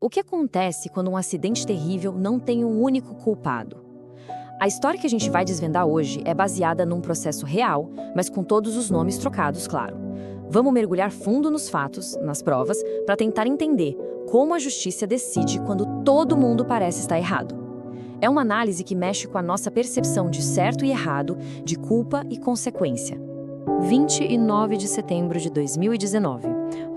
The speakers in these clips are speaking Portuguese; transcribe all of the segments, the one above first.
O que acontece quando um acidente terrível não tem um único culpado? A história que a gente vai desvendar hoje é baseada num processo real, mas com todos os nomes trocados, claro. Vamos mergulhar fundo nos fatos, nas provas, para tentar entender como a justiça decide quando todo mundo parece estar errado. É uma análise que mexe com a nossa percepção de certo e errado, de culpa e consequência. 29 de setembro de 2019,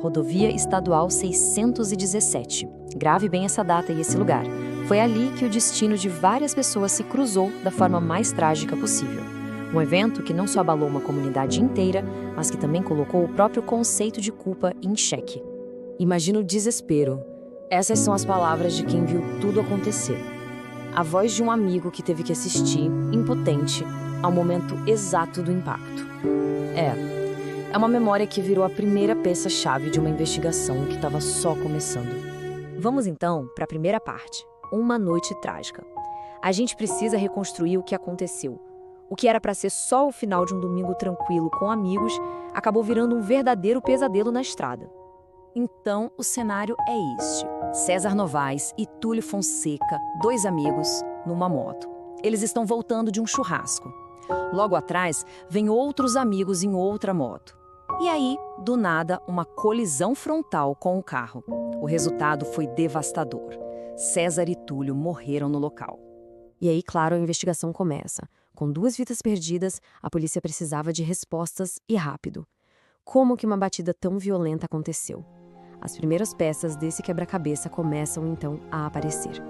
Rodovia Estadual 617. Grave bem essa data e esse lugar. Foi ali que o destino de várias pessoas se cruzou da forma mais trágica possível. Um evento que não só abalou uma comunidade inteira, mas que também colocou o próprio conceito de culpa em xeque. Imagina o desespero. Essas são as palavras de quem viu tudo acontecer. A voz de um amigo que teve que assistir, impotente, ao momento exato do impacto. É uma memória que virou a primeira peça-chave de uma investigação que estava só começando. Vamos então para a primeira parte. Uma noite trágica. A gente precisa reconstruir o que aconteceu. O que era para ser só o final de um domingo tranquilo com amigos, acabou virando um verdadeiro pesadelo na estrada. Então, o cenário é este. César Novaes e Túlio Fonseca, dois amigos, numa moto. Eles estão voltando de um churrasco. Logo atrás, vem outros amigos em outra moto. E aí, do nada, uma colisão frontal com o carro. O resultado foi devastador. César e Túlio morreram no local. E aí, claro, a investigação começa. Com 2 vidas perdidas, a polícia precisava de respostas e rápido. Como que uma batida tão violenta aconteceu? As primeiras peças desse quebra-cabeça começam, então, a aparecer.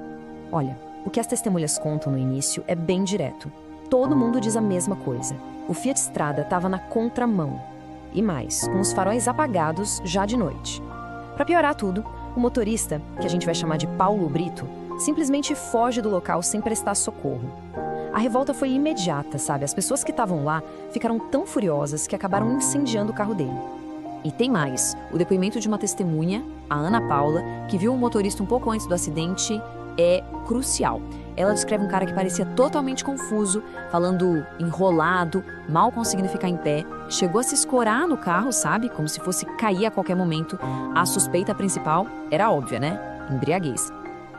Olha, o que as testemunhas contam no início é bem direto. Todo mundo diz a mesma coisa. O Fiat Strada estava na contramão. E mais, com os faróis apagados já de noite. Para piorar tudo, o motorista, que a gente vai chamar de Paulo Brito, simplesmente foge do local sem prestar socorro. A revolta foi imediata, sabe? As pessoas que estavam lá ficaram tão furiosas que acabaram incendiando o carro dele. E tem mais, o depoimento de uma testemunha, a Ana Paula, que viu o motorista um pouco antes do acidente, é crucial. Ela descreve um cara que parecia totalmente confuso, falando enrolado, mal conseguindo ficar em pé. Chegou a se escorar no carro, sabe? Como se fosse cair a qualquer momento. A suspeita principal era óbvia, né? Embriaguez.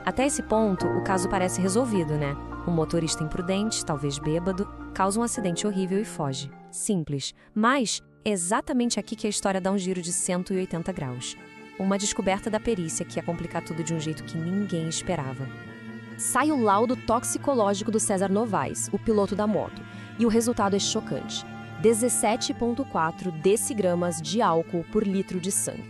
Até esse ponto, o caso parece resolvido, né? Um motorista imprudente, talvez bêbado, causa um acidente horrível e foge. Simples. Mas é exatamente aqui que a história dá um giro de 180 graus. Uma descoberta da perícia que ia complicar tudo de um jeito que ninguém esperava. Sai o laudo toxicológico do César Novaes, o piloto da moto, e o resultado é chocante. 17,4 decigramas de álcool por litro de sangue.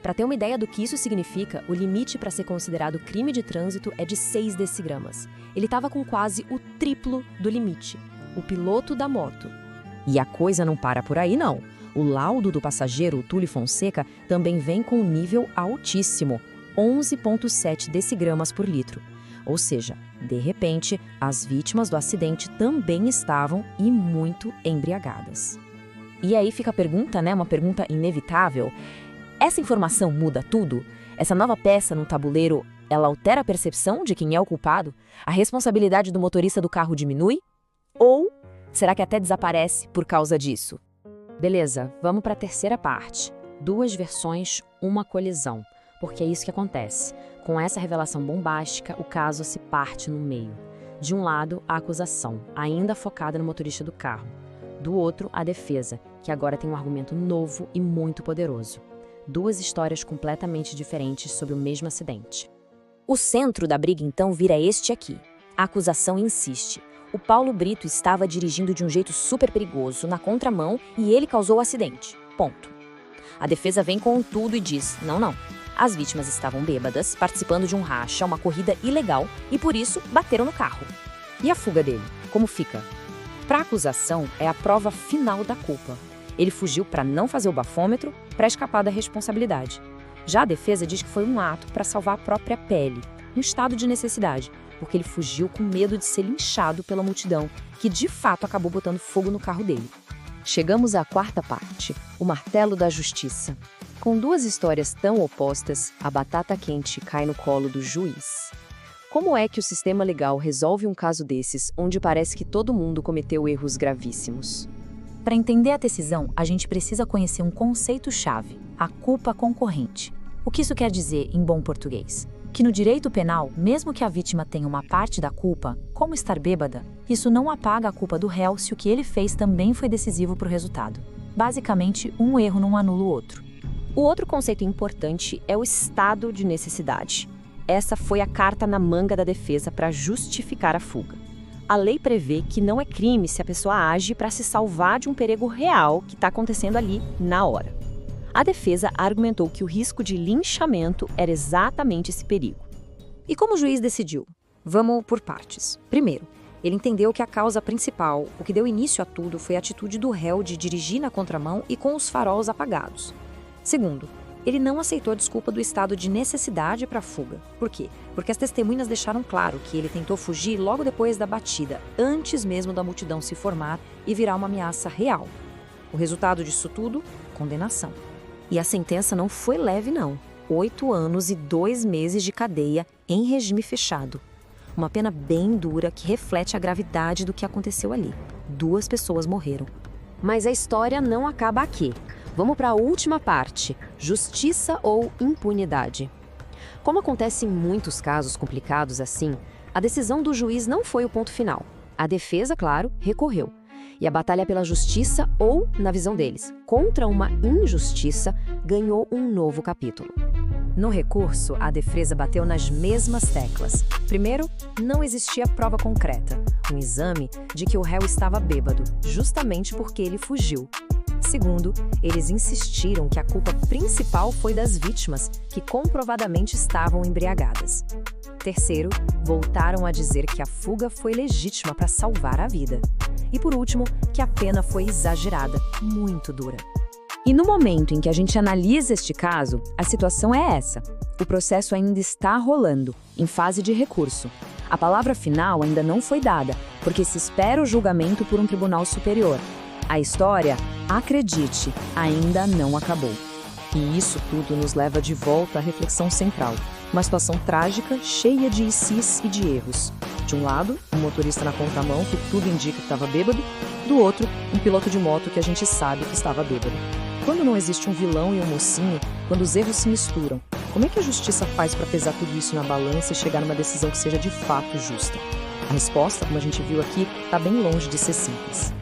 Para ter uma ideia do que isso significa, o limite para ser considerado crime de trânsito é de 6 decigramas. Ele estava com quase o triplo do limite, o piloto da moto. E a coisa não para por aí, não. O laudo do passageiro, o Túlio Fonseca, também vem com um nível altíssimo, 11,7 decigramas por litro. Ou seja, de repente, as vítimas do acidente também estavam e muito embriagadas. E aí fica a pergunta, né? Uma pergunta inevitável. Essa informação muda tudo? Essa nova peça no tabuleiro, ela altera a percepção de quem é o culpado? A responsabilidade do motorista do carro diminui? Ou será que até desaparece por causa disso? Beleza, vamos para a terceira parte. 2 versões, uma colisão. Porque é isso que acontece. Com essa revelação bombástica, o caso se parte no meio. De um lado, a acusação, ainda focada no motorista do carro. Do outro, a defesa, que agora tem um argumento novo e muito poderoso. 2 histórias completamente diferentes sobre o mesmo acidente. O centro da briga, então, vira este aqui. A acusação insiste. O Paulo Brito estava dirigindo de um jeito super perigoso, na contramão, e ele causou o acidente. Ponto. A defesa vem com tudo e diz, não. As vítimas estavam bêbadas, participando de um racha, uma corrida ilegal, e por isso bateram no carro. E a fuga dele? Como fica? Para a acusação, é a prova final da culpa. Ele fugiu para não fazer o bafômetro, para escapar da responsabilidade. Já a defesa diz que foi um ato para salvar a própria pele, um estado de necessidade, porque ele fugiu com medo de ser linchado pela multidão, que de fato acabou botando fogo no carro dele. Chegamos à quarta parte, o martelo da justiça. Com 2 histórias tão opostas, a batata quente cai no colo do juiz. Como é que o sistema legal resolve um caso desses, onde parece que todo mundo cometeu erros gravíssimos? Para entender a decisão, a gente precisa conhecer um conceito-chave, a culpa concorrente. O que isso quer dizer em bom português? que no direito penal, mesmo que a vítima tenha uma parte da culpa, como estar bêbada, isso não apaga a culpa do réu se o que ele fez também foi decisivo para o resultado. Basicamente, um erro não anula o outro. O outro conceito importante é o estado de necessidade. Essa foi a carta na manga da defesa para justificar a fuga. A lei prevê que não é crime se a pessoa age para se salvar de um perigo real que está acontecendo ali na hora. A defesa argumentou que o risco de linchamento era exatamente esse perigo. E como o juiz decidiu? Vamos por partes. Primeiro, ele entendeu que a causa principal, o que deu início a tudo, foi a atitude do réu de dirigir na contramão e com os faróis apagados. Segundo, ele não aceitou a desculpa do estado de necessidade para a fuga. Por quê? Porque as testemunhas deixaram claro que ele tentou fugir logo depois da batida, antes mesmo da multidão se formar e virar uma ameaça real. O resultado disso tudo? Condenação. E a sentença não foi leve, não. 8 anos e 2 meses de cadeia em regime fechado. Uma pena bem dura que reflete a gravidade do que aconteceu ali. 2 pessoas morreram. Mas a história não acaba aqui. Vamos para a última parte: justiça ou impunidade. Como acontece em muitos casos complicados assim, a decisão do juiz não foi o ponto final. A defesa, claro, recorreu. E a batalha pela justiça, ou, na visão deles, contra uma injustiça, ganhou um novo capítulo. No recurso, a defesa bateu nas mesmas teclas. Primeiro, não existia prova concreta, um exame de que o réu estava bêbado, justamente porque ele fugiu. Segundo, eles insistiram que a culpa principal foi das vítimas, que comprovadamente estavam embriagadas. Terceiro, voltaram a dizer que a fuga foi legítima para salvar a vida. E por último, que a pena foi exagerada, muito dura. E no momento em que a gente analisa este caso, a situação é essa. O processo ainda está rolando, em fase de recurso. A palavra final ainda não foi dada, porque se espera o julgamento por um tribunal superior. A história, acredite, ainda não acabou. E isso tudo nos leva de volta à reflexão central. Uma situação trágica, cheia de ICs e de erros. De um lado, um motorista na contramão que tudo indica que estava bêbado. Do outro, um piloto de moto que a gente sabe que estava bêbado. Quando não existe um vilão e um mocinho, quando os erros se misturam, como é que a justiça faz para pesar tudo isso na balança e chegar numa decisão que seja de fato justa? A resposta, como a gente viu aqui, está bem longe de ser simples.